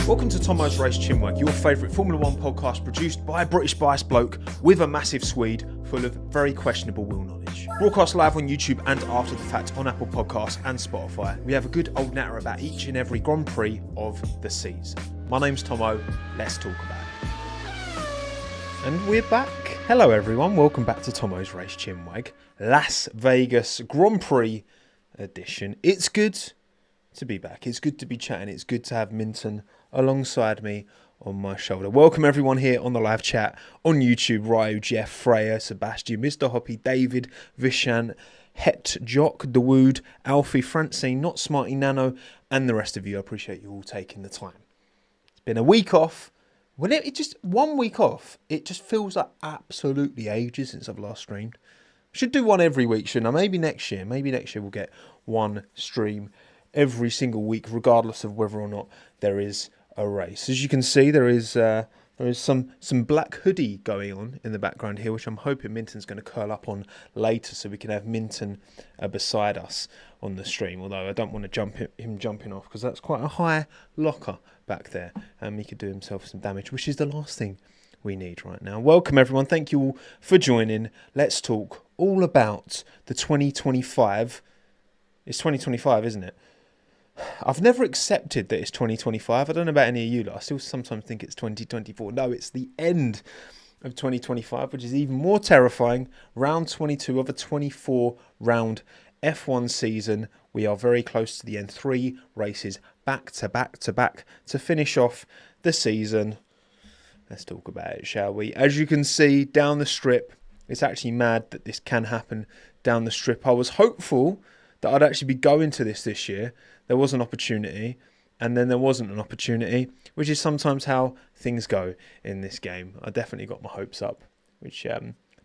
Welcome to TOMMO'S Race CHINWAG, your favourite Formula 1 podcast produced by a British biased bloke with a massive Swede full of very questionable wheel knowledge. Broadcast live on YouTube and after the fact on Apple Podcasts and Spotify. We have a good old natter about each and every Grand Prix of the season. My name's Tommo, let's talk about it. And we're back. Hello everyone, welcome back to TOMMO'S Race CHINWAG, Las Vegas Grand Prix edition. It's good to be back, it's good to be chatting, it's good to have Minton alongside me on my shoulder. Welcome everyone here on the live chat on YouTube. Ryu, Jeff, Freya, Sebastian, Mr. Hoppy, David, Vishan, Het, Jock, Dawood, Alfie, Francine, Not Smarty, Nano, and the rest of you. I appreciate you all taking the time. It's been a week off. When it just 1 week off, it just feels like absolutely ages since I've last streamed. I should do one every week, shouldn't I? Maybe next year we'll get one stream every single week, regardless of whether or not there is a race. As you can see, there is some black hoodie going on in the background here, which I'm hoping Minton's going to curl up on later, so we can have Minton beside us on the stream. Although I don't want to him jumping off, because that's quite a high locker back there, and he could do himself some damage, which is the last thing we need right now. Welcome everyone. Thank you all for joining. Let's talk all about the 2025. It's 2025, isn't it? I've never accepted that it's 2025. I don't know about any of you lot. I still sometimes think it's 2024. No, it's the end of 2025, which is even more terrifying. Round 22 of a 24-round F1 season. We are very close to the end. 3 races back to back to back to finish off the season. Let's talk about it, shall we? As you can see down the strip, it's actually mad that this can happen down the strip. I was hopeful that I'd actually be going to this year. There was an opportunity, and then there wasn't an opportunity, which is sometimes how things go in this game. I definitely got my hopes up, which,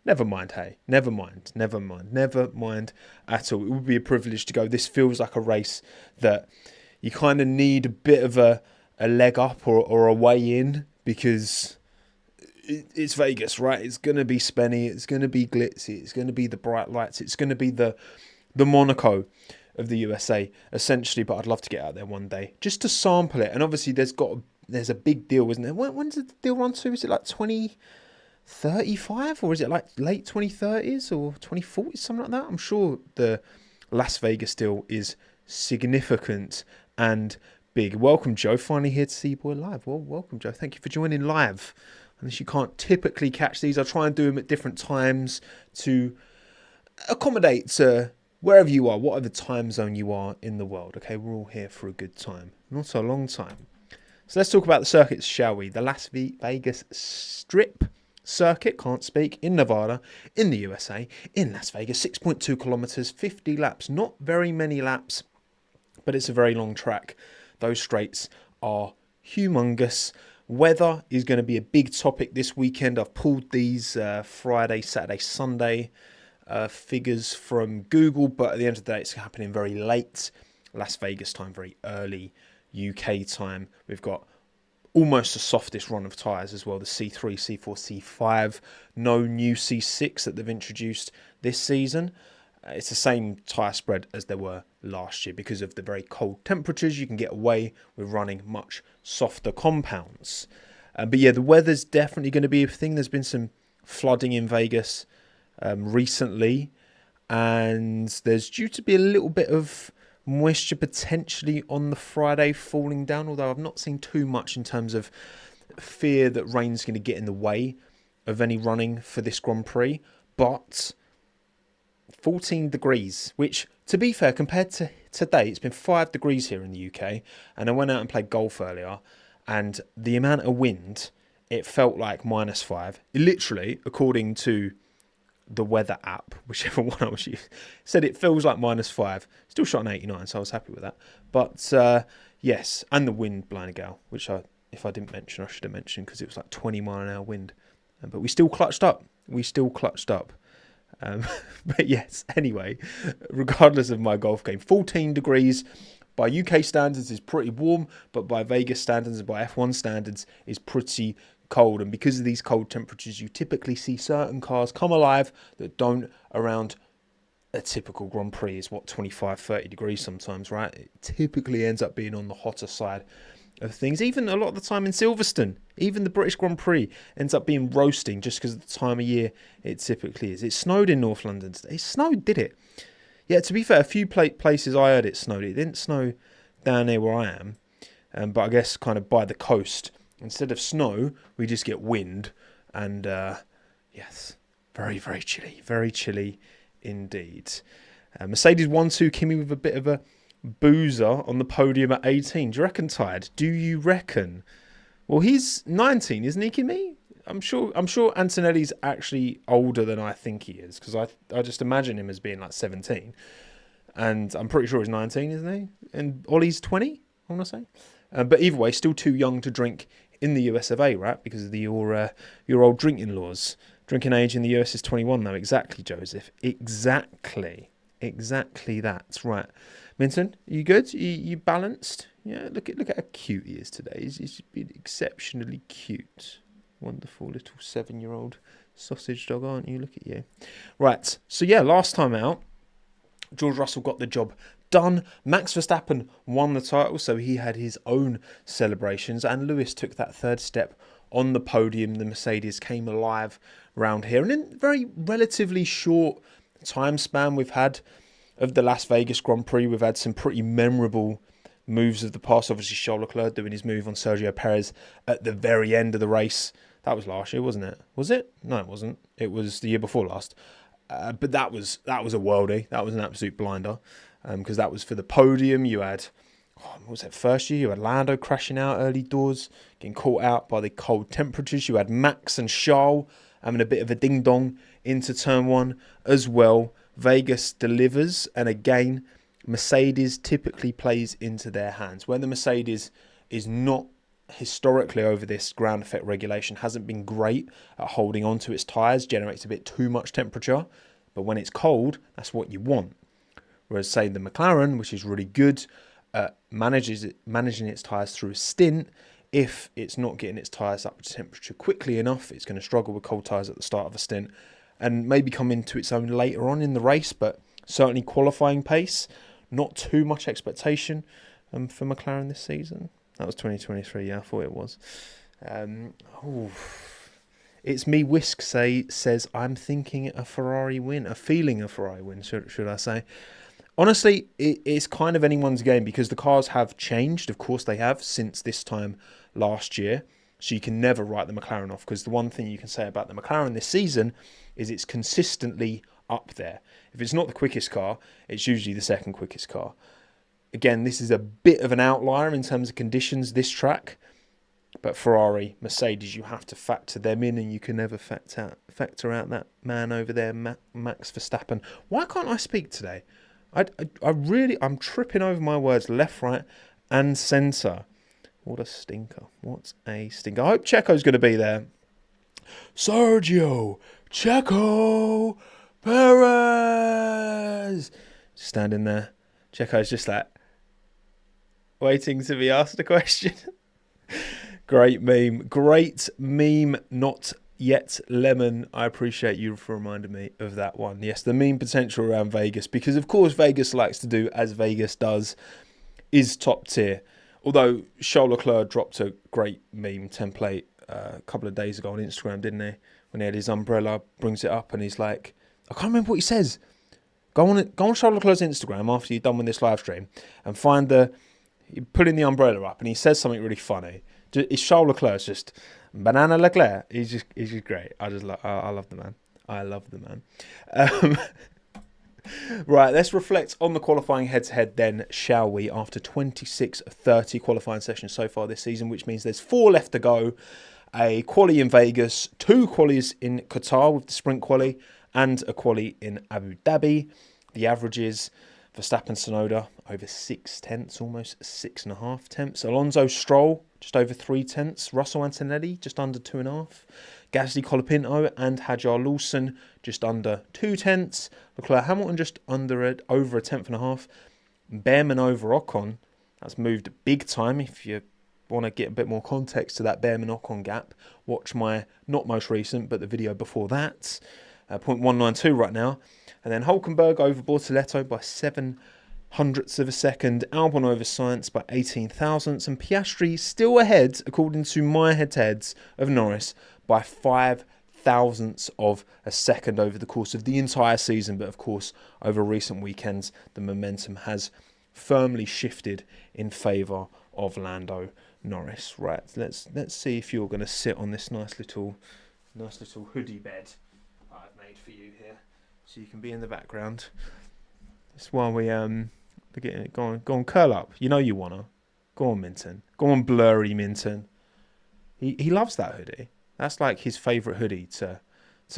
never mind, hey. Never mind at all. It would be a privilege to go. This feels like a race that you kind of need a bit of a leg up or a way in, because it's Vegas, right? It's going to be spenny, it's going to be glitzy, it's going to be the bright lights, it's going to be the Monaco of the USA, essentially. But I'd love to get out there one day just to sample it. And obviously there's a big deal, isn't there? When's the deal run to? Is it like 2035, or is it like late 2030s or 2040s, something like that? I'm sure the Las Vegas deal is significant and big. Welcome, Joe. Finally here to see you boy live. Well, welcome, Joe. Thank you for joining live. Unless you can't typically catch these, I try and do them at different times to accommodate to wherever you are, whatever time zone you are in the world. Okay, we're all here for a good time, not a long time. So let's talk about the circuits, shall we? The Las Vegas Strip circuit, can't speak, in Nevada, in the USA, in Las Vegas, 6.2 kilometers, 50 laps. Not very many laps, but it's a very long track. Those straights are humongous. Weather is going to be a big topic this weekend. I've pulled these Friday, Saturday, Sunday figures from Google, but at the end of the day, it's happening very late Las Vegas time, very early UK time. We've got almost the softest run of tyres as well, the C3, C4, C5. No new C6 that they've introduced this season. It's the same tyre spread as there were last year. Because of the very cold temperatures, you can get away with running much softer compounds. But yeah, the weather's definitely going to be a thing. There's been some flooding in Vegas recently, and there's due to be a little bit of moisture potentially on the Friday falling down, although I've not seen too much in terms of fear that rain's going to get in the way of any running for this Grand Prix. But 14 degrees, which, to be fair, compared to today, it's been 5 degrees here in the UK, and I went out and played golf earlier, and the amount of wind, it felt like -5. Literally, according to the weather app, whichever one I was using, said it feels like -5. Still shot an 89, so I was happy with that. But yes, and the wind blowing a gale, which if I didn't mention, I should have mentioned, because it was like 20-mile-an-hour wind. But we still clutched up. But yes, anyway, regardless of my golf game, 14 degrees by UK standards is pretty warm, but by Vegas standards and by F1 standards is pretty cold. And because of these cold temperatures, you typically see certain cars come alive that don't around a typical Grand Prix is 25, 30 degrees sometimes, right? It typically ends up being on the hotter side of things. Even a lot of the time in Silverstone, even the British Grand Prix ends up being roasting just because of the time of year it typically is. It snowed in North London today. It snowed, did it? Yeah, to be fair, a few places I heard it snowed. It didn't snow down here where I am, but I guess kind of by the coast. Instead of snow, we just get wind. And yes, very, very chilly indeed. Mercedes 1-2 Kimi with a bit of a boozer on the podium at 18. Do you reckon, Tired? Do you reckon? Well, he's 19, isn't he, Kimi? I'm sure Antonelli's actually older than I think he is, because I just imagine him as being like 17. And I'm pretty sure he's 19, isn't he? And Ollie's 20, I want to say. But either way, still too young to drink in the US of A, right? Because of your old drinking laws. Drinking age in the US is 21 though. Exactly, Joseph. Exactly that's right. Minton, you good? You balanced? Yeah, look at how cute he is today. He's been exceptionally cute. Wonderful little 7-year-old sausage dog, aren't you? Look at you. Right, so yeah, last time out, George Russell got the job done. Max Verstappen won the title, so he had his own celebrations, and Lewis took that third step on the podium. The Mercedes came alive round here, and in a very relatively short time span we've had of the Las Vegas Grand Prix, we've had some pretty memorable moves of the past. Obviously, Charles Leclerc doing his move on Sergio Perez at the very end of the race. That was last year, wasn't it? Was it? No, it wasn't. It was the year before last. But that was a worldie. That was an absolute blinder, because that was for the podium. You had, what was it, first year? You had Lando crashing out early doors, getting caught out by the cold temperatures. You had Max and Charles having a bit of a ding-dong into turn one as well. Vegas delivers, and again, Mercedes typically plays into their hands. When the Mercedes is not historically over this ground effect regulation, hasn't been great at holding on to its tyres, generates a bit too much temperature, but when it's cold, that's what you want. Whereas, say, the McLaren, which is really good at managing its tyres through a stint, if it's not getting its tyres up to temperature quickly enough, it's going to struggle with cold tyres at the start of a stint and maybe come into its own later on in the race, but certainly qualifying pace, not too much expectation for McLaren this season. That was 2023, yeah, I thought it was. It's me, Whisk says, I'm thinking a Ferrari win, feeling a Ferrari win, should I say. Honestly, it's kind of anyone's game, because the cars have changed. Of course they have, since this time last year. So you can never write the McLaren off, because the one thing you can say about the McLaren this season is it's consistently up there. If it's not the quickest car, it's usually the second quickest car. Again, this is a bit of an outlier in terms of conditions, this track. But Ferrari, Mercedes, you have to factor them in, and you can never factor out that man over there, Max Verstappen. Why can't I speak today? I'm tripping over my words left, right, and centre. What a stinker. What a stinker. I hope Checo's going to be there. Sergio Checo Perez. Standing there. Checo's just like waiting to be asked a question. Great meme. Great meme, not yet lemon. I appreciate you for reminding me of that one. Yes, the meme potential around Vegas, because of course Vegas likes to do as Vegas does, is top tier. Although Charles Leclerc dropped a great meme template a couple of days ago on Instagram, didn't he? When he had his umbrella, brings it up and he's like, I can't remember what he says. Go on Charles Leclerc's Instagram after you're done with this live stream and put in the umbrella up, and he says something really funny. It's Charles Leclerc's just banana Leclerc. He's just great. I love the man. I love the man. Right, let's reflect on the qualifying head-to-head then, shall we? After 26:30 qualifying sessions so far this season, which means there's 4 left to go. A quali in Vegas, 2 qualies in Qatar with the sprint quali, and a quali in Abu Dhabi. The averages: Verstappen Tsunoda over 6 tenths, almost 6.5 tenths. Alonso Stroll just over 3 tenths. Russell Antonelli just under 2.5. Gasly Colapinto and Hajar Lawson just under 2 tenths. Leclerc Hamilton just over 1.5 tenths. Behrman over Ocon, that's moved big time. If you want to get a bit more context to that Behrman-Ocon gap, watch my not most recent, but the video before that. 0.192 right now. And then Hulkenberg over Bortoleto by 7 hundredths of a second. Albon over Sainz by 18 thousandths. And Piastri still ahead, according to my head-to-heads, of Norris by 5 thousandths of a second over the course of the entire season. But of course, over recent weekends, the momentum has firmly shifted in favour of Lando Norris. Right, let's see if you're going to sit on this nice little hoodie bed I've made for you here, so you can be in the background. That's why we go on, curl up. You know you wanna. Go on, Minton. Go on, blurry Minton. He loves that hoodie. That's like his favourite hoodie to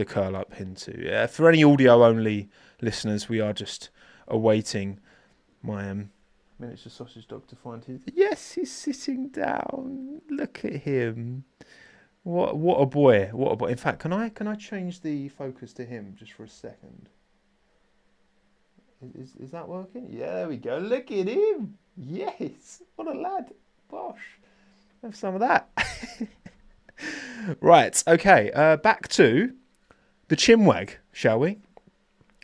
curl up into. For any audio only listeners, we are just awaiting my miniature sausage dog to find his. Yes, he's sitting down. Look at him. What a boy. What a boy. In fact, can I change the focus to him just for a second? Is that working? Yeah, there we go. Look at him. Yes. What a lad. Bosh. Have some of that. Right. Okay. Back to the CHINWAG, shall we?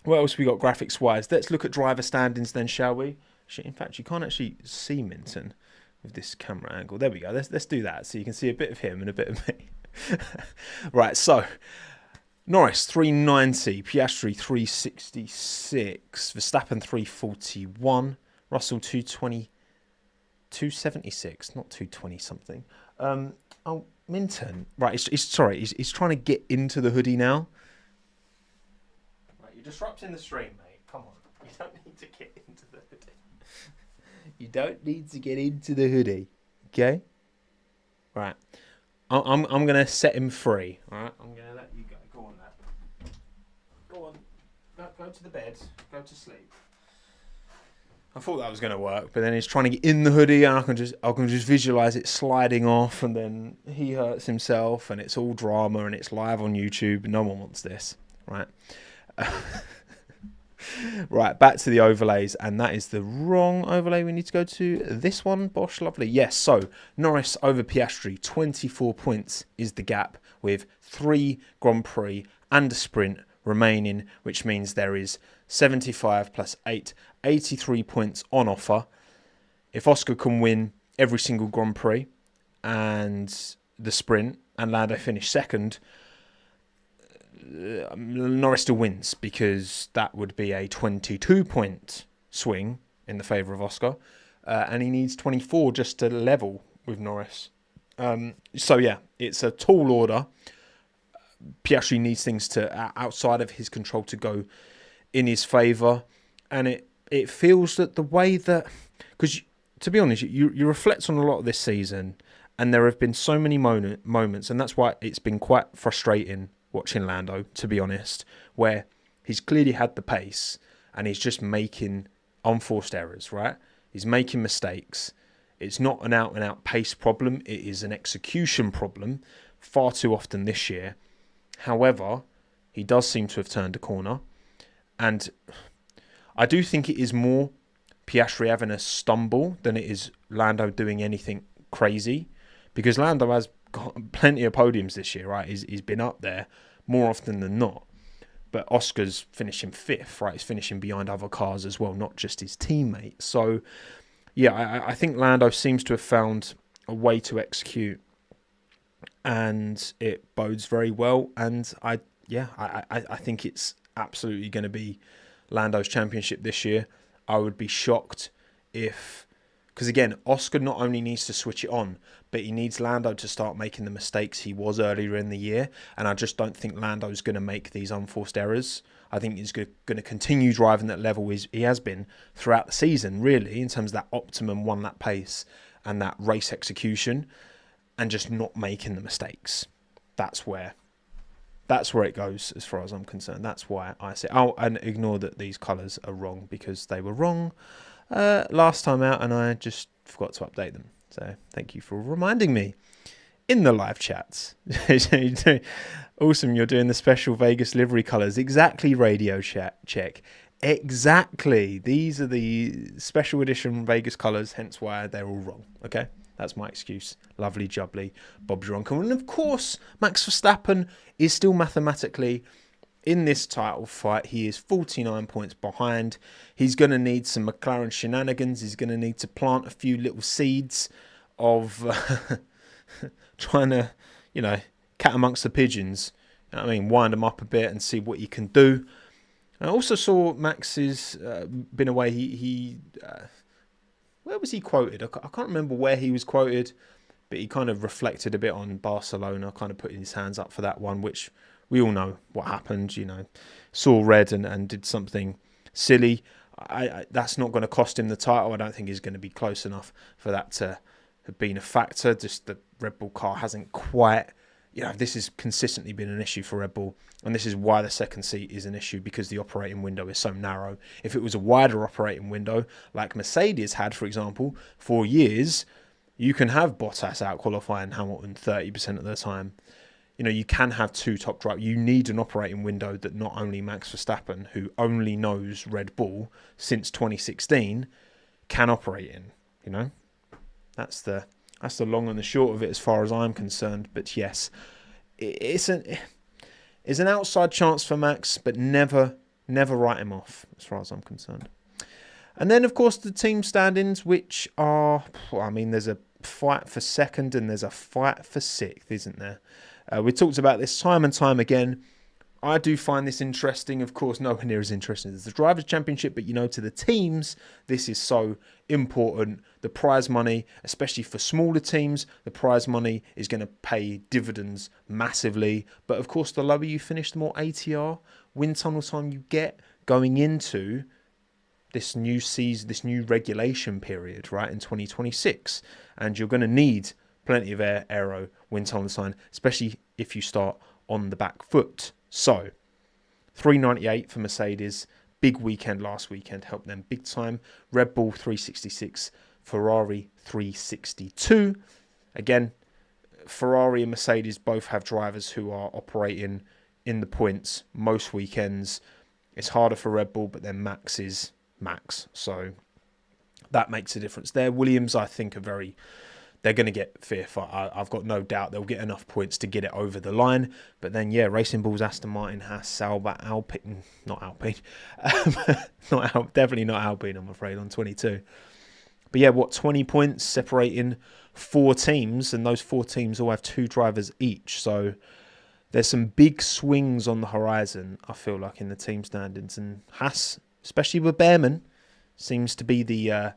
What else we got graphics wise? Let's look at driver standings then, shall we? In fact, you can't actually see Minton with this camera angle. There we go. Let's do that so you can see a bit of him and a bit of me. Right. So Norris 390, Piastri 366, Verstappen 341, Russell 220, 276, not 220 something. Oh, Minton. Right, he's trying to get into the hoodie now. Right, you're disrupting the stream, mate. Come on. You don't need to get into the hoodie. You don't need to get into the hoodie. Okay? Right. I'm going to set him free. All right? I'm going to let you go. Go on, lad. Go on. Go to the bed. Go to sleep. I thought that was going to work, but then he's trying to get in the hoodie, and I can just visualize it sliding off, and then he hurts himself, and it's all drama, and it's live on YouTube. No one wants this, right? Right, back to the overlays, and that is the wrong overlay. We need to go to this one. Bosh, lovely. Yes, so Norris over Piastri, 24 points is the gap, with 3 Grand Prix and a sprint remaining, which means there is 75 plus 8, 83 points on offer. If Oscar can win every single Grand Prix and the sprint, and Lando finish second, Norris still wins, because that would be a 22-point swing in the favour of Oscar, and he needs 24 just to level with Norris. So yeah, it's a tall order. Piastri needs things to outside of his control to go in his favour, and it feels that the way that, because to be honest, you reflect on a lot of this season, and there have been so many moments, and that's why it's been quite frustrating watching Lando, to be honest, where he's clearly had the pace and he's just making unforced errors, right? He's making mistakes. It's not an out-and-out pace problem. It is an execution problem far too often this year. However, he does seem to have turned a corner. And I do think it is more Piastri having a stumble than it is Lando doing anything crazy. Because Lando has got plenty of podiums this year, right? He's been up there more often than not. But Oscar's finishing 5th, right? He's finishing behind other cars as well, not just his teammates. So, yeah, I think Lando seems to have found a way to execute, and it bodes very well. And I think it's absolutely going to be Lando's championship this year. I would be shocked if, because again, Oscar not only needs to switch it on, but he needs Lando to start making the mistakes he was earlier in the year. And I just don't think Lando's going to make these unforced errors. I think he's going to continue driving that level he has been throughout the season, really, in terms of that optimum one-lap pace and that race execution, and just not making the mistakes. That's where it goes, as far as I'm concerned. That's why I say, oh, and ignore that these colours are wrong, because they were wrong last time out, and I just forgot to update them. So thank you for reminding me in the live chats. Awesome, you're doing the special Vegas livery colours. Exactly, radio chat check. Exactly. These are the special edition Vegas colours, hence why they're all wrong. Okay, that's my excuse. Lovely jubbly, Bob Dronken. And of course, Max Verstappen is still mathematically in this title fight, he is 49 points behind. He's going to need some McLaren shenanigans. He's going to need to plant a few little seeds of trying to, cat amongst the pigeons. You know what I mean? Wind him up a bit and see what he can do. I also saw Max's been away. Where was he quoted? I can't remember where he was quoted, but he kind of reflected a bit on Barcelona, kind of putting his hands up for that one, which we all know what happened, saw red and did something silly. That's not going to cost him the title. I don't think he's going to be close enough for that to have been a factor. Just the Red Bull car hasn't quite, this has consistently been an issue for Red Bull. And this is why the second seat is an issue, because the operating window is so narrow. If it was a wider operating window, like Mercedes had, for example, for years, you can have Bottas out qualifying Hamilton 30% of the time. You can have two top drivers. You need an operating window that not only Max Verstappen, who only knows Red Bull since 2016, can operate in. That's the long and the short of it as far as I'm concerned. But yes, it's an outside chance for Max, but never write him off as far as I'm concerned. And then, of course, the team standings, which are, there's a fight for second and there's a fight for sixth, isn't there? We talked about this time and time again. I do find this interesting. Of course, nowhere near as interesting as the Drivers' Championship, but to the teams, this is so important. The prize money, especially for smaller teams, the prize money is going to pay dividends massively. But of course, the lower you finish, the more ATR, wind tunnel time you get going into this new season, this new regulation period, right, in 2026. And you're going to need plenty of aero, wind tunnel time, especially if you start on the back foot. So, 398 for Mercedes. Big weekend last weekend, helped them big time. Red Bull 366, Ferrari 362. Again, Ferrari and Mercedes both have drivers who are operating in the points most weekends. It's harder for Red Bull, but then Max is Max. So that makes a difference there. Williams, I think, they're going to get fifth. I've got no doubt they'll get enough points to get it over the line. But then, Racing Bulls, Aston Martin, Haas, Sauber, Alpine. Not Alpine. Definitely not Alpine, I'm afraid, on 22. But 20 points separating 4 teams. And those 4 teams all have 2 drivers each. So there's some big swings on the horizon, I feel like, in the team standings. And Haas, especially with Behrman, seems to be the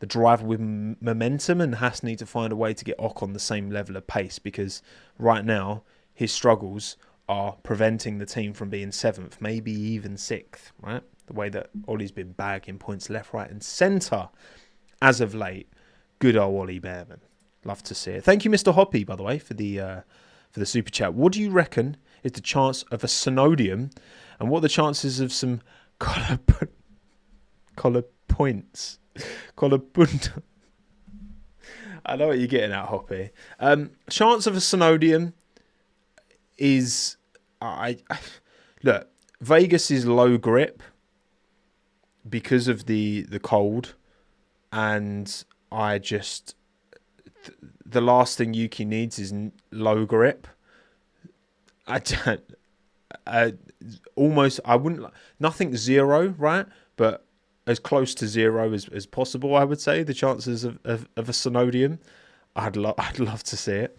driver with momentum, and Haas need to find a way to get Ocon the same level of pace, because right now his struggles are preventing the team from being 7th, maybe even 6th, right? The way that Ollie's been bagging points left, right and centre as of late. Good old Ollie Behrman. Love to see it. Thank you, Mr. Hoppy, by the way, for the super chat. What do you reckon is the chance of a synodium, and what are the chances of some collar points? Collarbund. I know what you're getting at, Hoppy. Chance of a synodium is, look, Vegas is low grip because of the cold, and the last thing Yuki needs is low grip. Nothing zero, right? But as close to zero as possible, I would say, the chances of a synodium. I'd love to see it.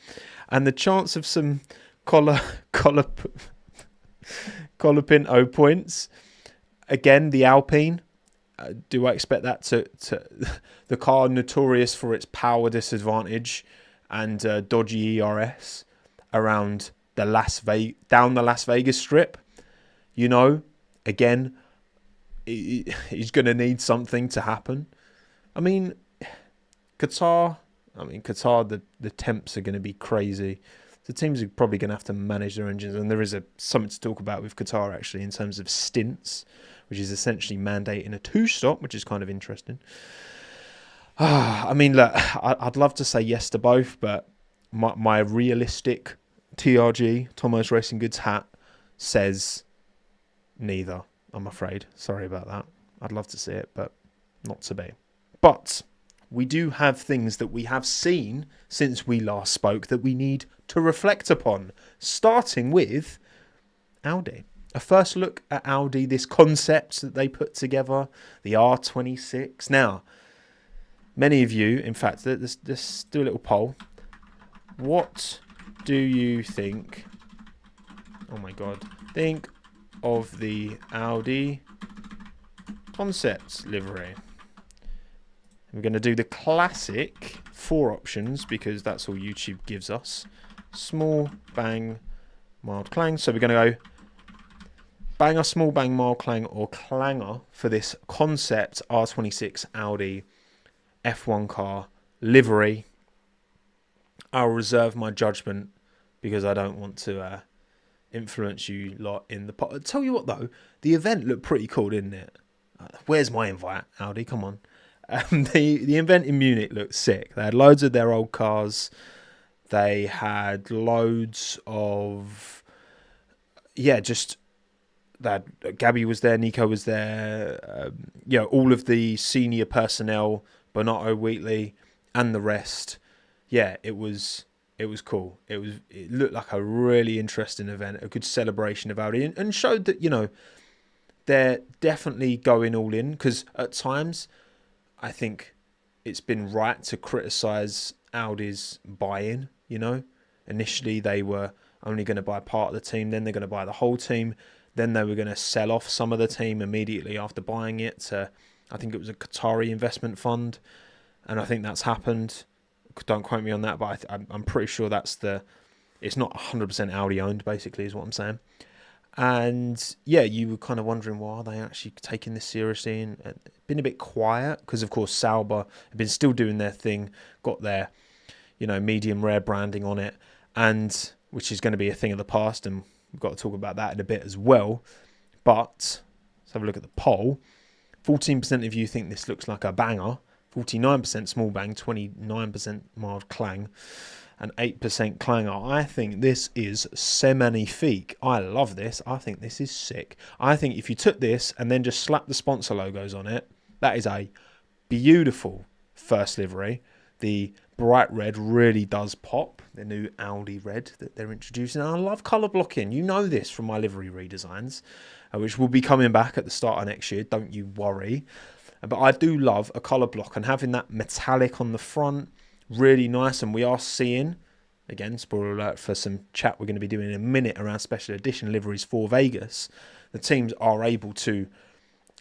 And the chance of some collar Pinto points. Again, the Alpine. Do I expect that to the car notorious for its power disadvantage and dodgy ERS around down the Las Vegas Strip? Again, he's going to need something to happen. Qatar, the temps are going to be crazy. The teams are probably going to have to manage their engines, and there is something to talk about with Qatar, actually, in terms of stints, which is essentially mandating a 2-stop, which is kind of interesting. Look, I'd love to say yes to both, but my realistic TRG, TOMMO'S Racing Goods hat, says neither. I'm afraid. Sorry about that. I'd love to see it, but not to be. But we do have things that we have seen since we last spoke that we need to reflect upon, starting with Audi. a first look at Audi, this concept that they put together, the R26. Now, many of you, in fact, let's do a little poll. What do you think, oh my God, think of the Audi concept livery? We're going to do the classic 4 options because that's all YouTube gives us. Small, bang, mild clang. So we're going to go banger, small bang, mild clang, or clanger for this concept R26 Audi F1 car livery. I'll reserve my judgment because I don't want to influence you lot in the pot. I'll tell you what though, the event looked pretty cool, didn't it? Where's my invite, Audi? Come on. The event in Munich looked sick. They had loads of their old cars. They had loads of, just that. Gabby was there, Nico was there. All of the senior personnel, Bonato, Wheatley, and the rest. Yeah, it was cool. It looked like a really interesting event, a good celebration of Audi, and showed that they're definitely going all in. Because at times, I think it's been right to criticise Audi's buy-in. Initially they were only going to buy part of the team, then they're going to buy the whole team, then they were going to sell off some of the team immediately after buying it to, I think it was a Qatari investment fund, and I think that's happened. Don't quote me on that, but I'm pretty sure it's not 100% Audi owned, basically, is what I'm saying. And yeah, you were kind of wondering, why are they actually taking this seriously? And been a bit quiet because, of course, Sauber have been still doing their thing, got their, medium rare branding on it, and which is going to be a thing of the past, and we've got to talk about that in a bit as well. But let's have a look at the poll. 14% of you think this looks like a banger, 49% small bang, 29% mild clang, and 8% clanger. I think this is magnifique. I love this. I think this is sick. I think if you took this and then just slapped the sponsor logos on it, that is a beautiful first livery. The bright red really does pop, the new Audi red that they're introducing. And I love colour blocking. You know this from my livery redesigns, which will be coming back at the start of next year. Don't you worry. But I do love a colour block, and having that metallic on the front, really nice. And we are seeing, again, spoiler alert for some chat we're going to be doing in a minute around special edition liveries for Vegas, the teams are able to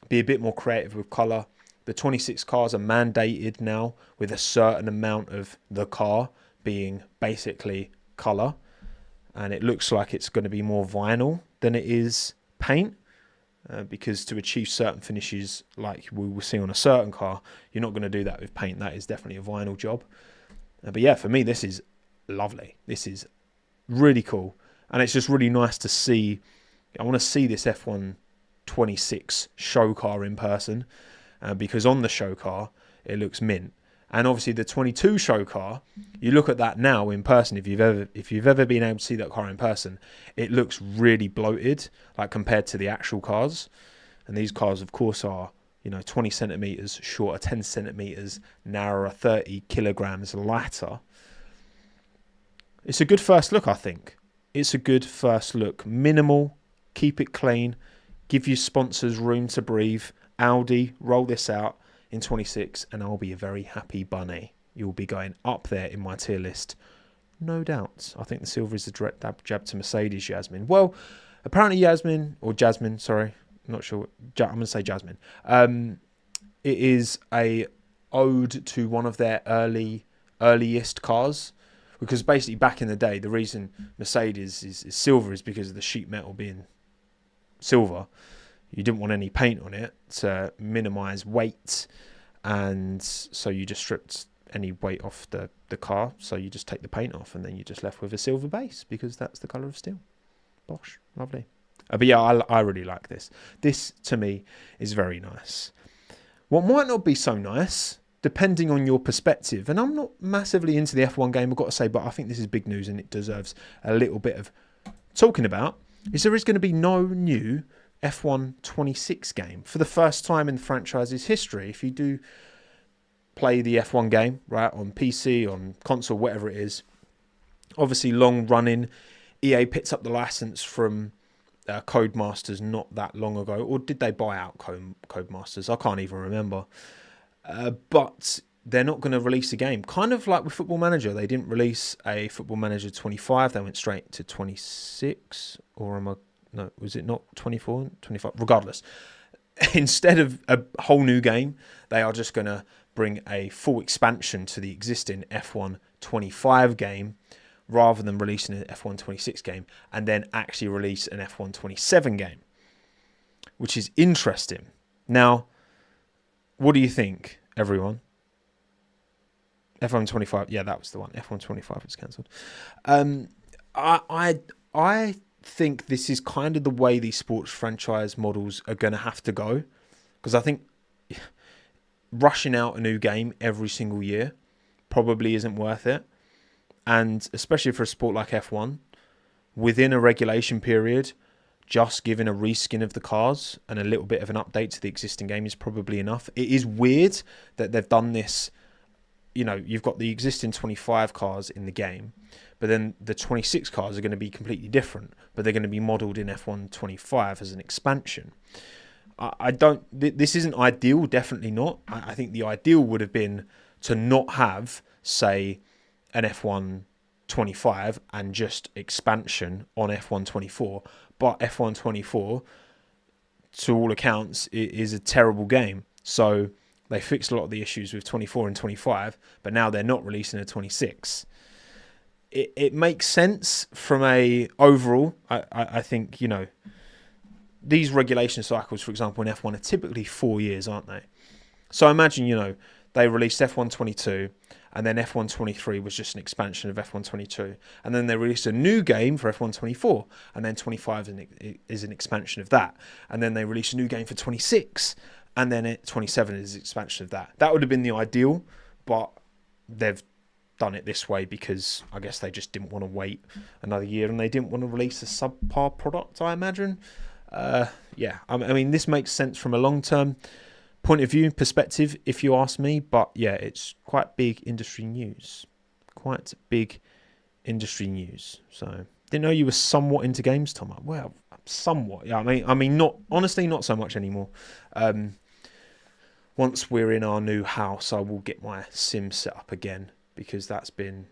be a bit more creative with colour. The 26 cars are mandated now with a certain amount of the car being basically colour, and it looks like it's going to be more vinyl than it is paint. Because to achieve certain finishes like we will see on a certain car, you're not going to do that with paint. That is definitely a vinyl job. But yeah, for me, this is lovely. This is really cool. And it's just really nice to see. I want to see this F1 26 show car in person, because on the show car, it looks mint. And obviously the 22 show car, you look at that now in person, if you've ever been able to see that car in person, it looks really bloated, like compared to the actual cars. And these cars, of course, are 20 centimeters shorter, 10 centimeters narrower, 30 kilograms lighter. It's a good first look, I think. It's a good first look. Minimal, keep it clean, give your sponsors room to breathe. Audi, roll this out in 26, and I'll be a very happy bunny. You'll be going up there in my tier list, no doubt. I think the silver is the direct jab to Mercedes, Jasmine. Well, apparently Jasmine, sorry, I'm not sure. I'm going to say Jasmine. It is a ode to one of their earliest cars, because basically back in the day, the reason Mercedes is silver is because of the sheet metal being silver. You didn't want any paint on it to minimise weight, and so you just stripped any weight off the car. So you just take the paint off, and then you're just left with a silver base, because that's the colour of steel. Bosh, lovely. But yeah, I really like this. This, to me, is very nice. What might not be so nice, depending on your perspective, and I'm not massively into the F1 game, I've got to say, but I think this is big news and it deserves a little bit of talking about, is there is going to be no new F1 26 game for the first time in the franchise's history. If you do play the F1 game, right, on PC, on console, whatever it is, obviously long running, EA picks up the license from Codemasters not that long ago, or did they buy out Codemasters? I can't even remember. But they're not going to release a game. Kind of like with Football Manager, they didn't release a Football Manager 25. They went straight to 26, or no, was it not 24, 25? Regardless, instead of a whole new game, they are just going to bring a full expansion to the existing F1 25 game, rather than releasing an F1 26 game and then actually release an F1 27 game, which is interesting. Now, what do you think, everyone? F1 25, yeah, that was the one. F1 25 is cancelled. I think this is kind of the way these sports franchise models are going to have to go, because I think rushing out a new game every single year probably isn't worth it. And especially for a sport like F1, within a regulation period, just giving a reskin of the cars and a little bit of an update to the existing game is probably enough. It is weird that they've done this. You know, you've got the existing 25 cars in the game, but then the 26 cars are going to be completely different, but they're going to be modelled in F1 25 as an expansion. This isn't ideal, definitely not. I think the ideal would have been to not have, say, an F1 25 and just expansion on F1 24, but F1 24, to all accounts, is a terrible game. So they fixed a lot of the issues with 24 and 25, but now they're not releasing a 26. It makes sense from a overall. I think, you know, these regulation cycles, for example, in F1 are typically 4 years, aren't they? So imagine, you know, they released F1 22, and then F1 23 was just an expansion of F1 22. And then they released a new game for F1 24, and then 25 is an expansion of that. And then they released a new game for 26, and then 27 is an expansion of that. That would have been the ideal, but they've done it this way because I guess they just didn't want to wait another year, and they didn't want to release a subpar product, I imagine. Yeah, I mean, this makes sense from a long-term point of view, perspective, if you ask me. But yeah, it's quite big industry news. Quite big industry news. So, didn't know you were somewhat into games, Tom. Well, somewhat. Yeah, I mean, not honestly, not so much anymore. Once we're in our new house, I will get my sim set up again, because that's been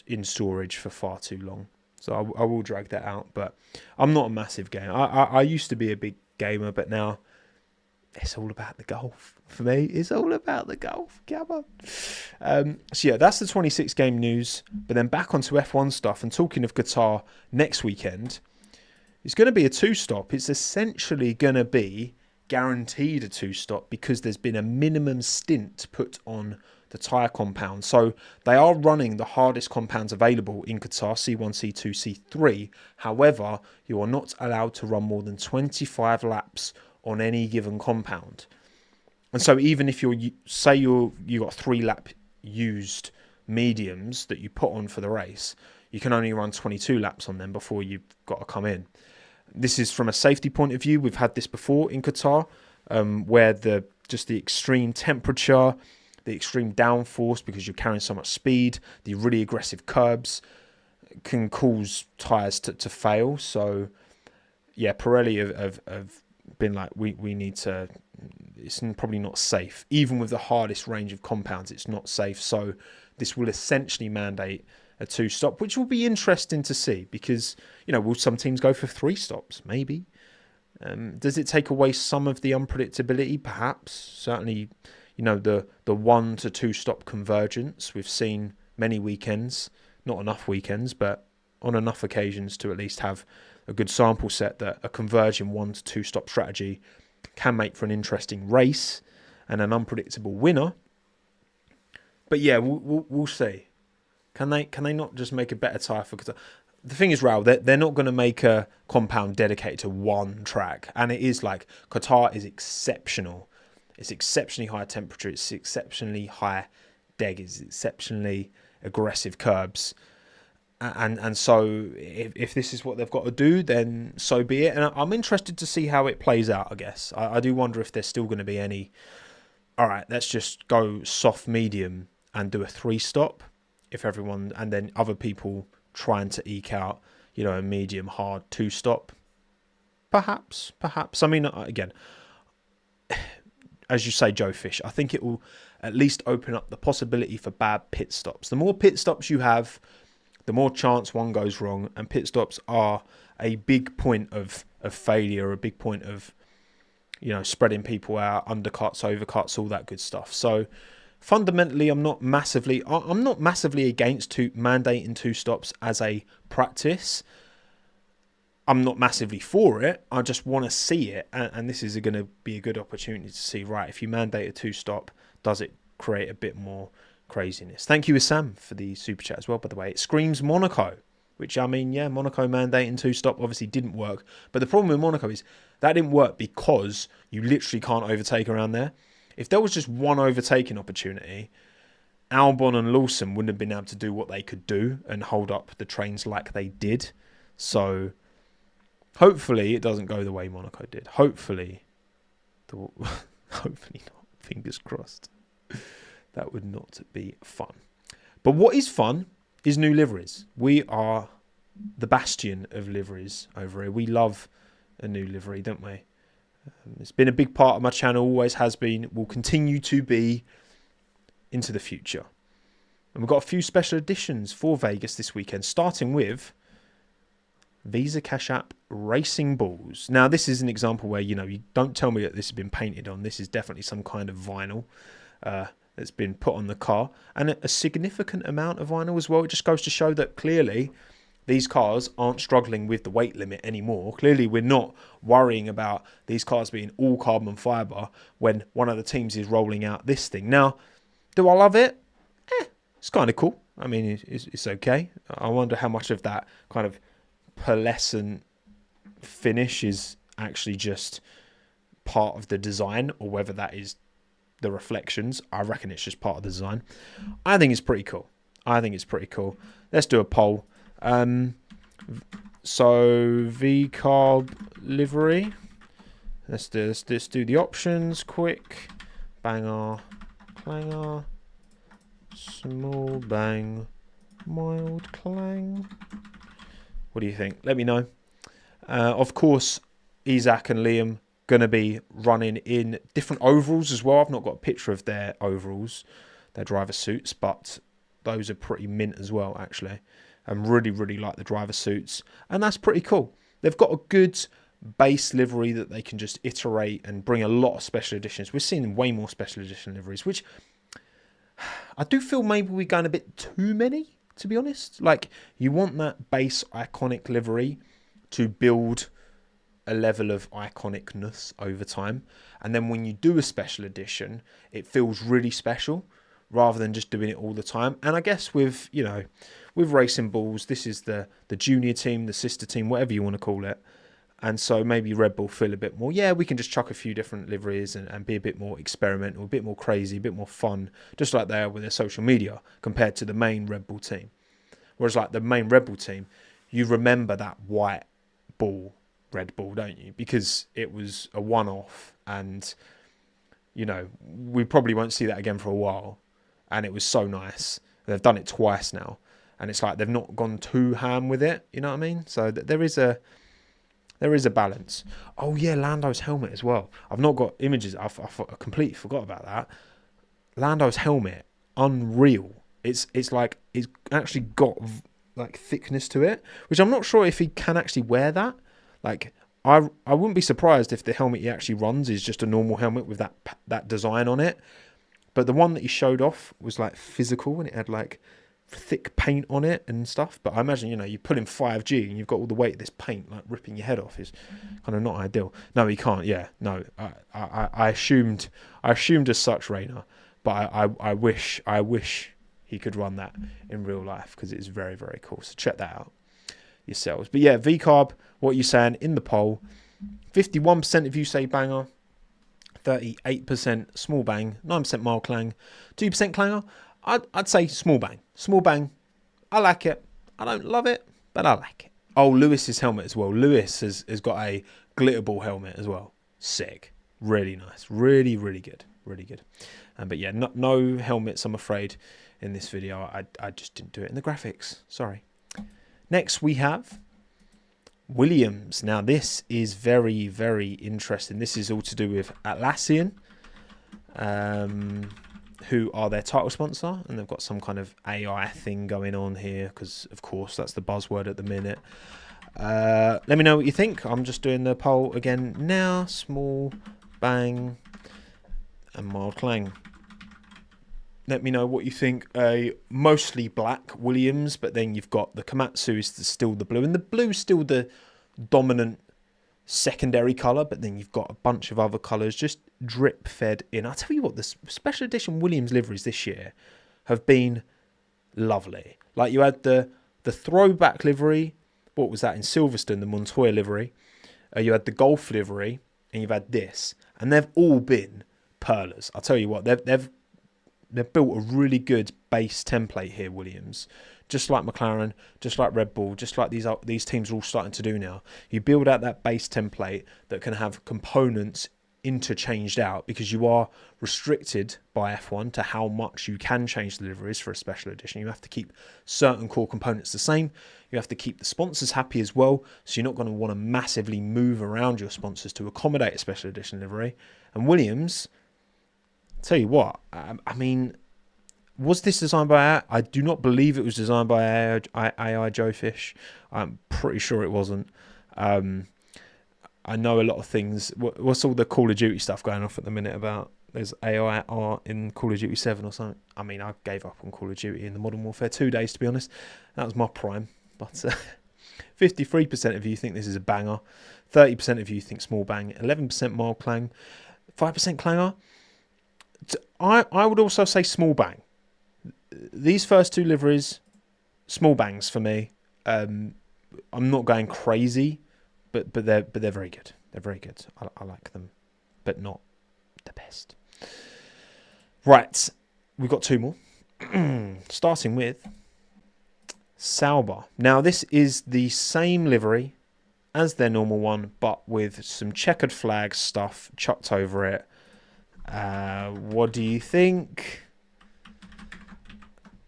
in storage for far too long. So I will drag that out. But I'm not a massive gamer. I used to be a big gamer, but now it's all about the golf. For me, it's all about the golf. Come on. So yeah, that's the 26 game news. But then back onto F1 stuff. And talking of Qatar, next weekend, it's going to be a two-stop. It's essentially going to be guaranteed a two-stop, because there's been a minimum stint put on the tyre compound. So they are running the hardest compounds available in Qatar, C1, C2, C3. However, you are not allowed to run more than 25 laps on any given compound. And so even if you got 3 lap used mediums that you put on for the race, you can only run 22 laps on them before you've got to come in. This is from a safety point of view. We've had this before in Qatar, where the extreme temperature, the extreme downforce, because you're carrying so much speed, the really aggressive curbs can cause tyres to fail. So yeah, Pirelli have been like, we need to, it's probably not safe. Even with the hardest range of compounds, it's not safe. So this will essentially mandate a 2-stop, which will be interesting to see, because, you know, will some teams go for 3 stops? Maybe. Does it take away some of the unpredictability? Perhaps. Certainly, you know, the 1 to 2 stop convergence we've seen many weekends, not enough weekends, but on enough occasions to at least have a good sample set that a converging 1 to 2 stop strategy can make for an interesting race and an unpredictable winner. But yeah, we'll see. Can they not just make a better tyre for Qatar? The thing is, Raul, they're not going to make a compound dedicated to one track. And it is like, Qatar is exceptional. It's exceptionally high temperature. It's exceptionally high deg. It's exceptionally aggressive curbs. And so if this is what they've got to do, then so be it. And I'm interested to see how it plays out, I guess. I do wonder if there's still going to be any, all right, let's just go soft medium and do a 3-stop. If everyone, and then other people trying to eke out, you know, a medium hard 2-stop. Perhaps. I mean, again, as you say, Joe Fish, I think it will at least open up the possibility for bad pit stops. The more pit stops you have, the more chance one goes wrong, and pit stops are a big point of failure, a big point of, you know, spreading people out, undercuts, overcuts, all that good stuff. So fundamentally, I'm not massively against mandating 2 stops as a practice. I'm not massively for it. I just want to see it. And this is going to be a good opportunity to see, right, if you mandate a 2-stop, does it create a bit more craziness? Thank you, Issam, for the super chat as well, by the way. It screams Monaco, which, I mean, yeah, Monaco mandating 2-stop obviously didn't work. But the problem with Monaco is that didn't work because you literally can't overtake around there. If there was just one overtaking opportunity, Albon and Lawson wouldn't have been able to do what they could do and hold up the trains like they did. So hopefully it doesn't go the way Monaco did. Hopefully not. Fingers crossed. That would not be fun. But what is fun is new liveries. We are the bastion of liveries over here. We love a new livery, don't we? It's been a big part of my channel, always has been, will continue to be into the future. And we've got a few special editions for Vegas this weekend, starting with Visa Cash App Racing Balls. Now, this is an example where, you know, you don't tell me that this has been painted on. This is definitely some kind of vinyl that's been put on the car. And a significant amount of vinyl as well. It just goes to show that clearly these cars aren't struggling with the weight limit anymore. Clearly, we're not worrying about these cars being all carbon fibre when one of the teams is rolling out this thing. Now, do I love it? It's kind of cool. I mean, it's okay. I wonder how much of that kind of pearlescent finish is actually just part of the design or whether that is the reflections. I reckon it's just part of the design. I think it's pretty cool. Let's do a poll. So V-carb livery. Let's do the options quick. Banger, clanger, small bang, mild clang. What do you think? Let me know. Of course, Isaac and Liam going to be running in different overalls as well. I've not got a picture of their overalls, their driver suits, but those are pretty mint as well, actually. I really like the driver suits, and that's pretty cool. They've got a good base livery that they can just iterate and bring a lot of special editions. We're seeing way more special edition liveries, which I do feel maybe we're going a bit too many, to be honest. Like, you want that base iconic livery to build a level of iconicness over time, and then when you do a special edition, it feels really special rather than just doing it all the time. And I guess with, you know, with Racing Balls, this is the junior team, the sister team, whatever you want to call it. And so maybe Red Bull feel a bit more, yeah, we can just chuck a few different liveries and be a bit more experimental, a bit more crazy, a bit more fun, just like they are with their social media compared to the main Red Bull team. Whereas like the main Red Bull team, you remember that white ball, Red Bull, don't you? Because it was a one-off and, you know, we probably won't see that again for a while. And it was so nice. They've done it twice now. And it's like they've not gone too ham with it. You know what I mean? So there is a balance. Oh, yeah, Lando's helmet as well. I've not got images. I completely forgot about that. Lando's helmet, unreal. It's like it's actually got like thickness to it, which I'm not sure if he can actually wear that. Like, I wouldn't be surprised if the helmet he actually runs is just a normal helmet with that design on it. But the one that he showed off was like physical and it had like thick paint on it and stuff. But I imagine, you know, you put in 5G and you've got all the weight of this paint like ripping your head off is kind of not ideal. No, he can't. Yeah, no. I assumed as such, Rainer. But I wish he could run that in real life because it's very, very cool. So check that out yourselves. But yeah, V-carb, what are you saying in the poll? 51% of you say banger. 38% small bang, 9% mild clang, 2% clanger. I'd say small bang. Small bang. I like it. I don't love it, but I like it. Oh, Lewis's helmet as well. Lewis has got a glitter ball helmet as well. Sick. Really nice. Really, really good. Really good. But yeah, no helmets, I'm afraid, in this video. I just didn't do it in the graphics. Sorry. Next, we have Williams. Now this is very, very interesting. This is all to do with Atlassian, who are their title sponsor, and they've got some kind of AI thing going on here because, of course, that's the buzzword at the minute. Let me know what you think. I'm just doing the poll again now. Small bang and mild clang. Let me know what you think. A mostly black Williams, but then you've got the Komatsu is still the blue, and the blue's still the dominant secondary colour, but then you've got a bunch of other colours just drip fed in. I'll tell you what, the special edition Williams liveries this year have been lovely. Like you had the throwback livery, what was that in Silverstone, the Montoya livery. You had the Golf livery, and you've had this, and they've all been pearlers. I'll tell you what, they've built a really good base template here, Williams. Just like McLaren, just like Red Bull, just like these teams are all starting to do now. You build out that base template that can have components interchanged out, because you are restricted by F1 to how much you can change the liveries for a special edition. You have to keep certain core components the same. You have to keep the sponsors happy as well, so you're not going to want to massively move around your sponsors to accommodate a special edition livery. And Williams, tell you what, I mean, was this designed by AI? I do not believe it was designed by AI Joe Fish. I'm pretty sure it wasn't. I know a lot of things. What's all the Call of Duty stuff going off at the minute about there's AI art in Call of Duty 7 or something? I mean, I gave up on Call of Duty in the Modern Warfare 2 days, to be honest. That was my prime. But 53% of you think this is a banger. 30% of you think small bang. 11% mild clang. 5% clanger. I would also say small bang. These first two liveries, small bangs for me. I'm not going crazy, but they're very good. They're very good. I like them, but not the best. Right, we've got two more. Starting with Sauber. Now this is the same livery as their normal one, but with some checkered flag stuff chucked over it. What do you think?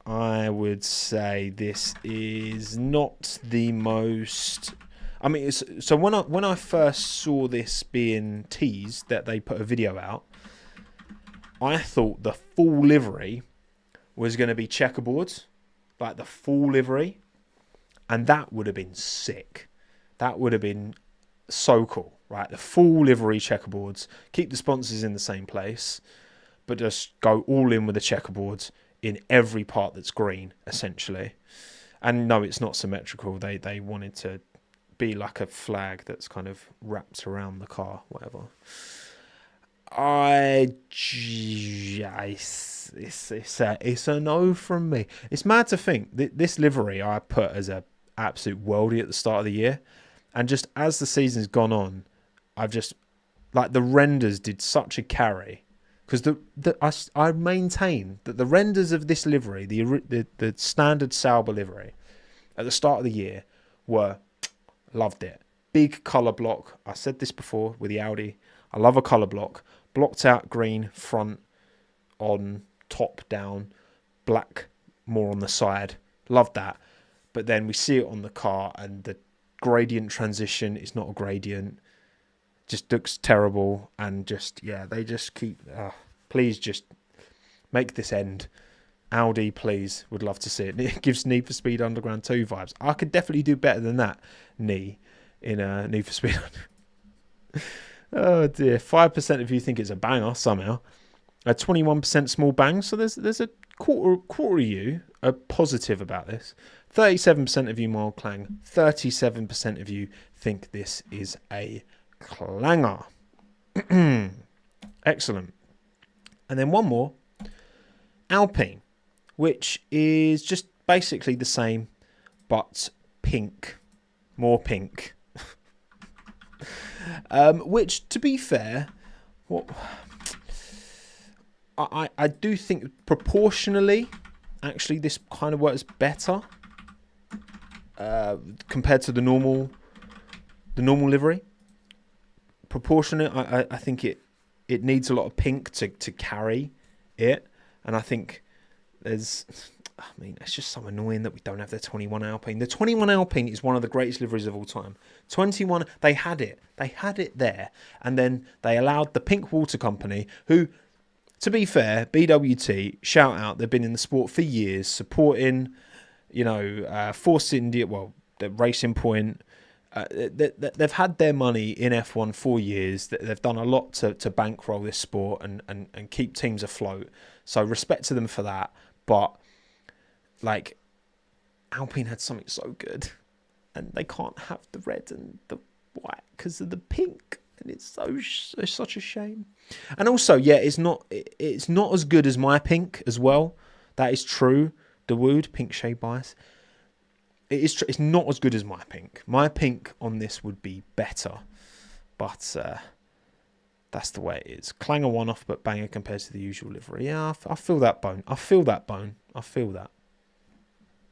I would say this is not the most. I mean, so when I first saw this being teased, that they put a video out, I thought the full livery was going to be checkerboards, like the full livery, and that would have been sick. That would have been so cool, right? The full livery checkerboards, keep the sponsors in the same place, but just go all in with the checkerboards in every part that's green, essentially. And no, it's not symmetrical. They wanted to be like a flag that's kind of wrapped around the car, whatever. It's a no from me. It's mad to think that this livery I put as a absolute worldie at the start of the year, and just as the season's gone on, I've just, like, the renders did such a carry. Because I maintain that the renders of this livery, the standard Sauber livery, at the start of the year, loved it. Big colour block. I said this before with the Audi. I love a colour block. Blocked out green front, on top down, black more on the side. Love that. But then we see it on the car, and the gradient transition is not a gradient. Just looks terrible, and just, yeah, they just keep, please just make this end. Audi, please, would love to see it. It gives Need for Speed Underground 2 vibes. I could definitely do better than that, in Need for Speed. Oh dear, 5% of you think it's a banger somehow. 21% small bang, so there's a quarter of you are positive about this. 37% of you mild clang. 37% of you think this is a clanger. Excellent. And then one more, Alpine, which is just basically the same, but pink, more pink. Which, to be fair, I do think proportionally, actually, this kind of works better compared to the normal livery. Proportionate, I think it needs a lot of pink to carry it, and I think there's I mean, it's just so annoying that we don't have the 21 Alpine. The 21 Alpine is one of the greatest liveries of all time. 21, they had it. They had it there. And then they allowed the Pink Water Company, who, to be fair, BWT, shout out, they've been in the sport for years, supporting, Force India, well, the Racing Point. They've had their money in F1 for years. They've done a lot to bankroll this sport and keep teams afloat. So respect to them for that. But, like, Alpine had something so good. And they can't have the red and the white because of the pink. And it's such a shame. And also, yeah, it's not as good as my pink as well. That is true. Dawood, pink shade bias. It's not as good as my pink. My pink on this would be better. But that's the way it is. Clanger one off, but banger compared to the usual livery. Yeah, I feel that bone. I feel that.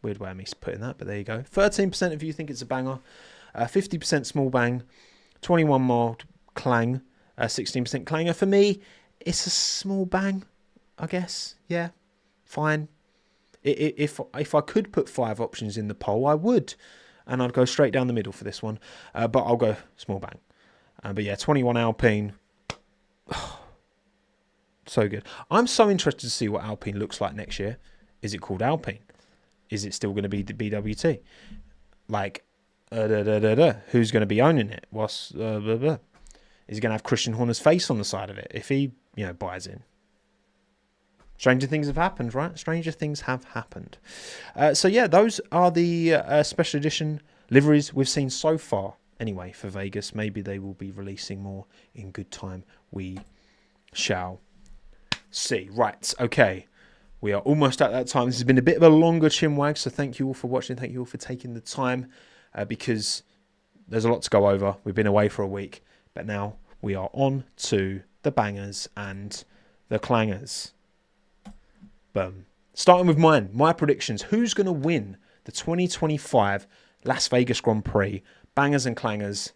Weird way of me putting that, but there you go. 13% of you think it's a banger. 50% small bang. 21 mild clang. 16% clanger. For me, it's a small bang, I guess. Yeah, fine. If I could put 5 options in the poll, I would. And I'd go straight down the middle for this one. But I'll go small bang. But yeah, 21 Alpine. So good. I'm so interested to see what Alpine looks like next year. Is it called Alpine? Is it still going to be the BWT? Like, who's going to be owning it? Is he going to have Christian Horner's face on the side of it if he, buys in? Stranger things have happened, right? Stranger things have happened. So yeah, those are the special edition liveries we've seen so far. Anyway, for Vegas, maybe they will be releasing more in good time. We shall see. Right, okay. We are almost at that time. This has been a bit of a longer CHINWAG, so thank you all for watching. Thank you all for taking the time because there's a lot to go over. We've been away for a week, but now we are on to the bangers and the clangers. Boom. Starting with my predictions. Who's going to win the 2025 Las Vegas Grand Prix? Bangers and clangers.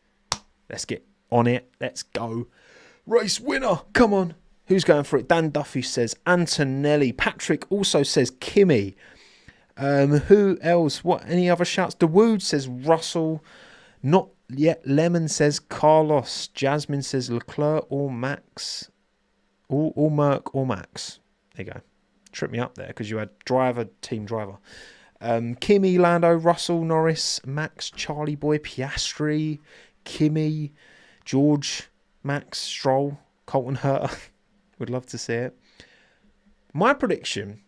Let's get on it. Let's go. Race winner. Come on. Who's going for it? Dan Duffy says Antonelli. Patrick also says Kimi. Who else? What? Any other shouts? Dawood says Russell. Not yet. Lemon says Carlos. Jasmine says Leclerc or Max. Or Merc or Max. There you go. Tripped me up there because you had team driver. Kimi, Lando, Russell, Norris, Max, Charlie Boy, Piastri, Kimi, George, Max, Stroll, Colton Herta. Would love to see it. My prediction,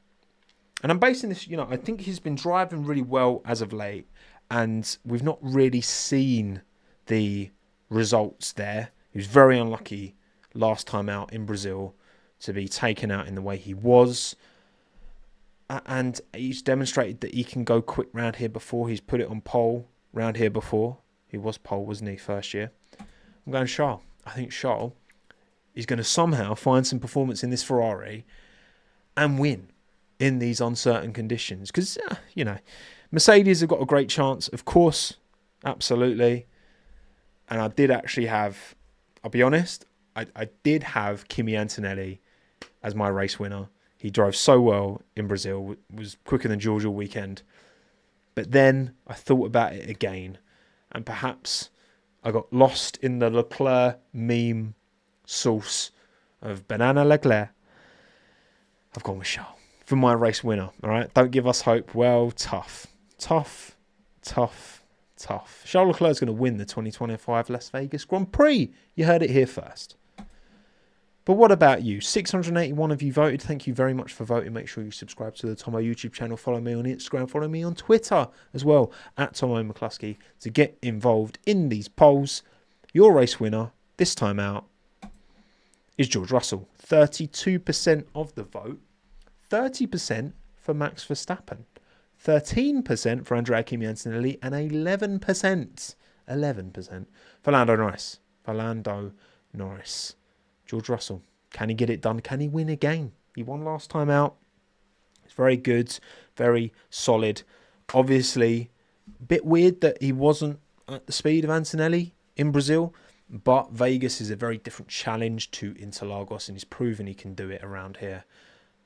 and I'm basing this, I think he's been driving really well as of late, and we've not really seen the results there. He was very unlucky last time out in Brazil to be taken out in the way he was. And he's demonstrated that he can go quick round here before. He's put it on pole round here before. He was pole, wasn't he, first year? I'm going Charles. I think Charles is going to somehow find some performance in this Ferrari and win in these uncertain conditions. Because, Mercedes have got a great chance, of course, absolutely. And I did actually have, I'll be honest, I did have Kimi Antonelli as my race winner. He drove so well in Brazil, was quicker than George all weekend. But then I thought about it again, and perhaps I got lost in the Leclerc meme sauce of Banana Leclerc. I've gone with Charles for my race winner. All right, don't give us hope. Well, tough. Charles Leclerc is going to win the 2025 Las Vegas Grand Prix. You heard it here first. But what about you? 681 of you voted. Thank you very much for voting. Make sure you subscribe to the Tommo YouTube channel. Follow me on Instagram. Follow me on Twitter as well, at Tommo McCluskey, to get involved in these polls. Your race winner this time out is George Russell. 32% of the vote. 30% for Max Verstappen. 13% for Andrea Kimi Antonelli. And 11% for Lando Norris. George Russell, can he get it done? Can he win again? He won last time out. It's very good, very solid. Obviously, a bit weird that he wasn't at the speed of Antonelli in Brazil, but Vegas is a very different challenge to Interlagos, and he's proven he can do it around here.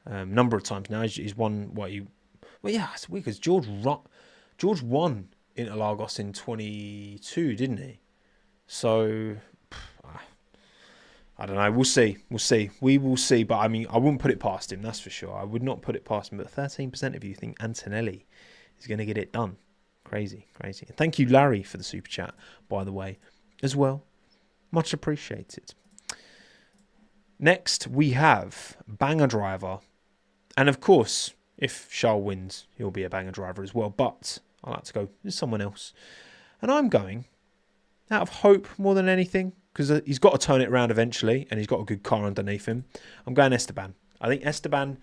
Number of times now. He's won, Well, yeah, it's weird because George won Interlagos in 22, didn't he? So, I don't know. We'll see. We will see. But I mean, I wouldn't put it past him, that's for sure. I would not put it past him. But 13% of you think Antonelli is going to get it done. Crazy. Thank you, Larry, for the super chat, by the way, as well. Much appreciated. Next, we have Banger Driver. And of course, if Charles wins, he'll be a Banger Driver as well. But I like to go with someone else. And I'm going, out of hope more than anything, because he's got to turn it around eventually, and he's got a good car underneath him. I'm going Esteban. I think Esteban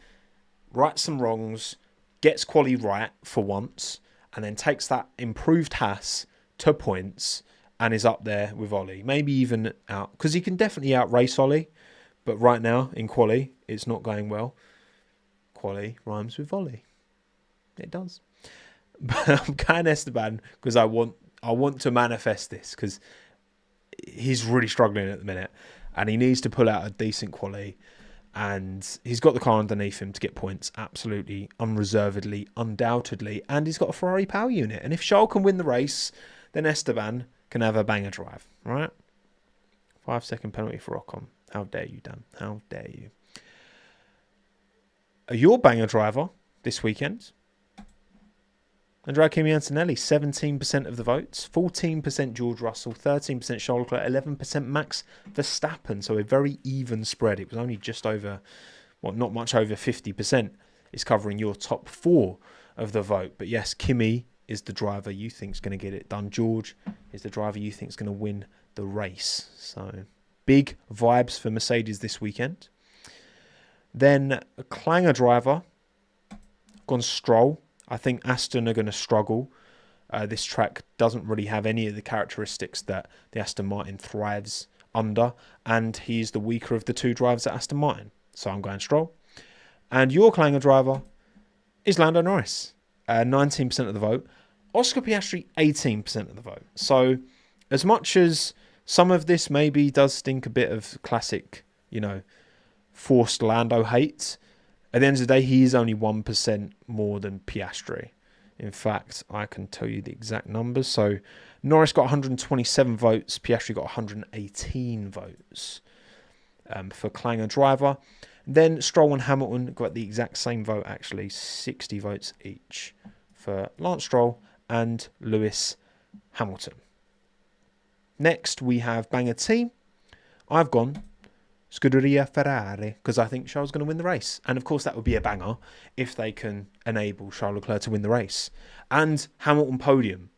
rights some wrongs, gets quali right for once, and then takes that improved Haas to points and is up there with Ollie. Maybe even out, because he can definitely outrace Ollie, but right now in quali, it's not going well. Quali rhymes with Ollie. It does. But I'm going Esteban because I want to manifest this, because he's really struggling at the minute and he needs to pull out a decent quali, and he's got the car underneath him to get points, absolutely, unreservedly, undoubtedly, and he's got a Ferrari power unit, and if Charles can win the race, then Esteban can have a banger drive, right? 5-second penalty for Ocon. How dare you, Dan? How dare you? Your banger driver this weekend, Andrea Kimi Antonelli, 17% of the votes, 14% George Russell, 13% Charles Leclerc, 11% Max Verstappen. So a very even spread. It was only just over, well, not much over 50% is covering your top 4 of the vote. But yes, Kimi is the driver you think is going to get it done. George is the driver you think is going to win the race. So big vibes for Mercedes this weekend. Then a clanger driver, gone Stroll. I think Aston are going to struggle. This track doesn't really have any of the characteristics that the Aston Martin thrives under, and he's the weaker of the 2 drivers at Aston Martin. So I'm going Stroll. And your clanger driver is Lando Norris, 19% of the vote. Oscar Piastri, 18% of the vote. So as much as some of this maybe does stink a bit of classic, forced Lando hate, at the end of the day, he is only 1% more than Piastri. In fact, I can tell you the exact numbers. So Norris got 127 votes. Piastri got 118 votes for clanger driver. Then Stroll and Hamilton got the exact same vote, actually, 60 votes each for Lance Stroll and Lewis Hamilton. Next, we have banger team. I've gone Scuderia Ferrari, because I think Charles is going to win the race. And of course, that would be a banger if they can enable Charles Leclerc to win the race. And Hamilton podium.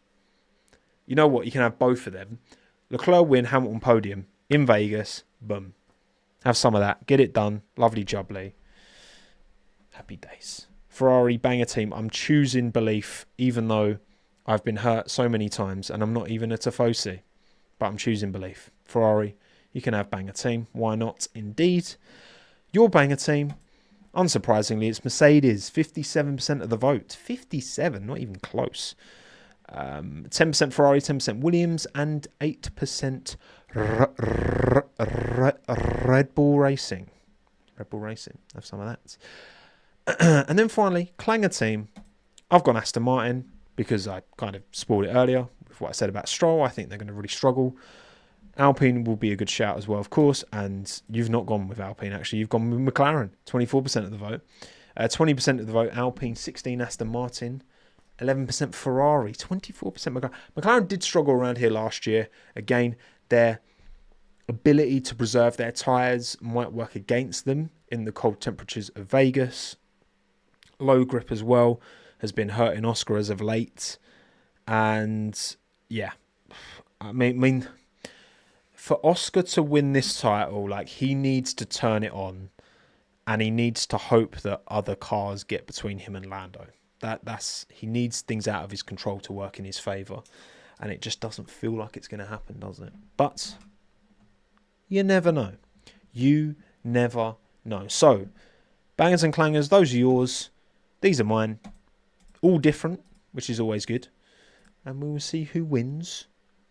You know what? You can have both of them. Leclerc win, Hamilton podium in Vegas. Boom. Have some of that. Get it done. Lovely jubbly. Happy days. Ferrari banger team. I'm choosing belief, even though I've been hurt so many times and I'm not even a Tifosi. But I'm choosing belief. Ferrari. You can have banger team. Why not? Indeed. Your banger team, unsurprisingly, it's Mercedes. 57% of the vote. 57, not even close. 10% Ferrari, 10% Williams, and 8% Red Bull Racing. Red Bull Racing. Have some of that. And then finally, clanger team. I've gone Aston Martin because I kind of spoiled it earlier with what I said about Stroll. I think they're going to really struggle. Alpine will be a good shout as well, of course, and you've not gone with Alpine, actually. You've gone with McLaren, 24% of the vote. 20% of the vote, Alpine, 16% Aston Martin, 11% Ferrari, 24% McLaren. McLaren did struggle around here last year. Again, their ability to preserve their tyres might work against them in the cold temperatures of Vegas. Low grip as well has been hurting Oscar as of late. And, yeah, I mean for Oscar to win this title, he needs to turn it on, and he needs to hope that other cars get between him and Lando. He needs things out of his control to work in his favour, and it just doesn't feel like it's going to happen, does it? But you never know. You never know. So, bangers and clangers, those are yours. These are mine. All different, which is always good. And we will see who wins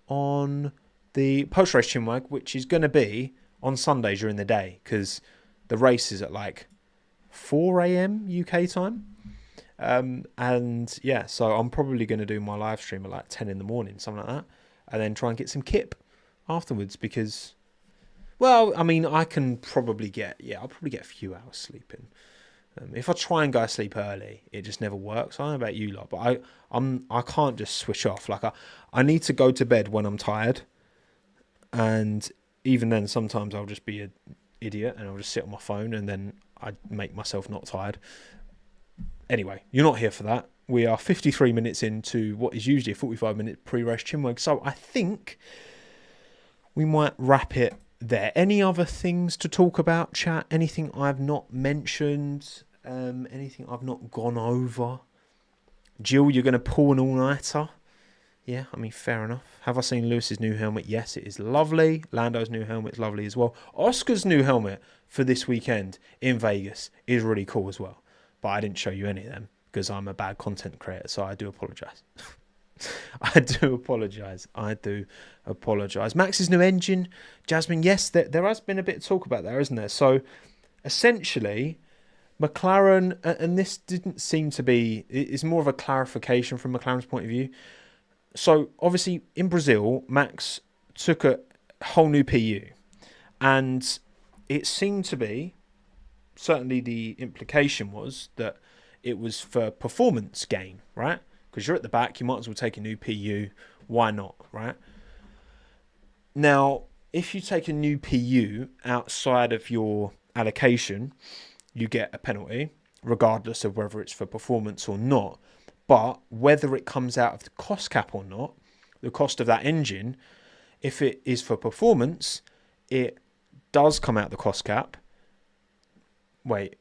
on the post-race CHINWAG, which is going to be on Sunday during the day, because the race is at 4 a.m. UK time. And yeah, so I'm probably going to do my live stream at like 10 in the morning, something like that, and then try and get some kip afterwards because, well, I mean, I'll probably get a few hours sleeping. If I try and go to sleep early, it just never works. I don't know about you lot, but I can't just switch off. Like I need to go to bed when I'm tired, and even then, sometimes I'll just be an idiot and I'll just sit on my phone, and then I make myself not tired. Anyway, you're not here for that. We are 53 minutes into what is usually a 45-minute pre-race CHINWAG, so I think we might wrap it there. Any other things to talk about, chat? Anything I've not mentioned? Anything I've not gone over? Jill, you're going to pull an all-nighter? Yeah, I mean, fair enough. Have I seen Lewis's new helmet? Yes, it is lovely. Lando's new helmet is lovely as well. Oscar's new helmet for this weekend in Vegas is really cool as well. But I didn't show you any of them because I'm a bad content creator, so I do apologise. I do apologise. Max's new engine, Jasmine, yes, there has been a bit of talk about that, isn't there? So, essentially, McLaren, and this didn't seem to be, it's more of a clarification from McLaren's point of view. So, obviously, in Brazil, Max took a whole new PU, and it seemed to be, certainly the implication was that it was for performance gain, right? Because you're at the back, you might as well take a new PU. Why not, right? Now, if you take a new PU outside of your allocation, you get a penalty, regardless of whether it's for performance or not. But whether it comes out of the cost cap or not, the cost of that engine, if it is for performance, it does come out the cost cap. Wait,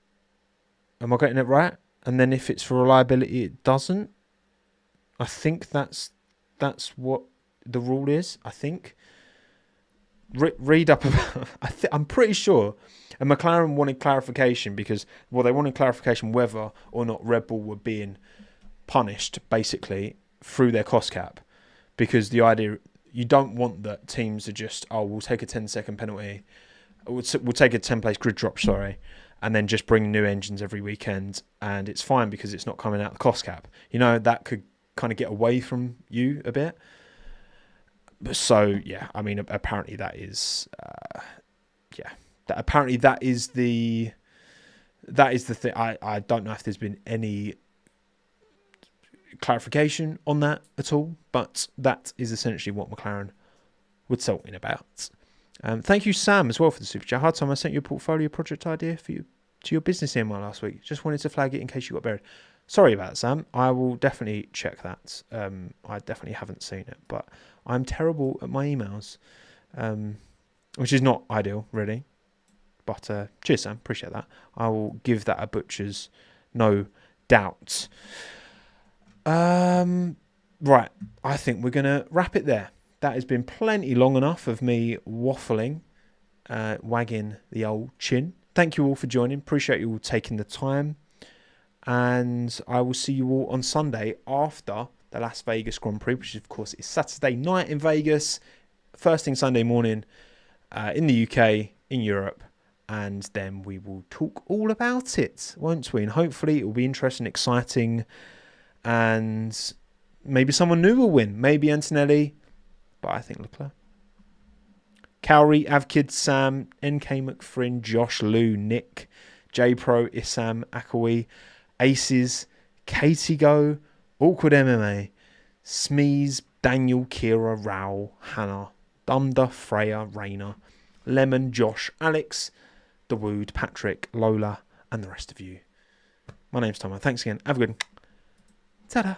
am I getting it right? And then if it's for reliability, it doesn't. I think that's what the rule is. I think. Read up about. I'm pretty sure. And McLaren wanted clarification because, well, they wanted clarification whether or not Red Bull were being punished basically through their cost cap, because the idea, you don't want that teams are just, oh, we'll take a 10-second penalty, we'll take a 10-place grid drop, sorry, and then just bring new engines every weekend, and it's fine because it's not coming out the cost cap. You know, that could kind of get away from you a bit. But so, yeah, I mean, apparently that is, apparently that is the thing. I don't know if there's been any clarification on that at all, but that is essentially what McLaren were talking about. Thank you, Sam, as well, for the super chat. Hard time, I sent you a portfolio project idea to your business email last week. Just wanted to flag it in case you got buried. Sorry about that, Sam. I will definitely check that. I definitely haven't seen it, but I'm terrible at my emails, which is not ideal, really. But cheers, Sam. Appreciate that. I will give that a butcher's, no doubt. Right. I think we're going to wrap it there. That has been plenty long enough of me waffling, wagging the old chin. Thank you all for joining. Appreciate you all taking the time. And I will see you all on Sunday after the Las Vegas Grand Prix, which of course is Saturday night in Vegas, first thing Sunday morning in the UK, in Europe, and then we will talk all about it, won't we? And hopefully it will be interesting, exciting, and maybe someone new will win. Maybe Antonelli, but I think Leclerc. Cowrie, Avkid, Sam, NK McFrin, Josh, Lou, Nick, J-Pro, Issam, Akawi, Aces, Katie Go, Awkward MMA, Smeeze, Daniel, Kira, Raoul, Hannah, Dumda, Freya, Rainer, Lemon, Josh, Alex, Dawood, Patrick, Lola, and the rest of you. My name's Tomo. Thanks again. Have a good one. Ta-da.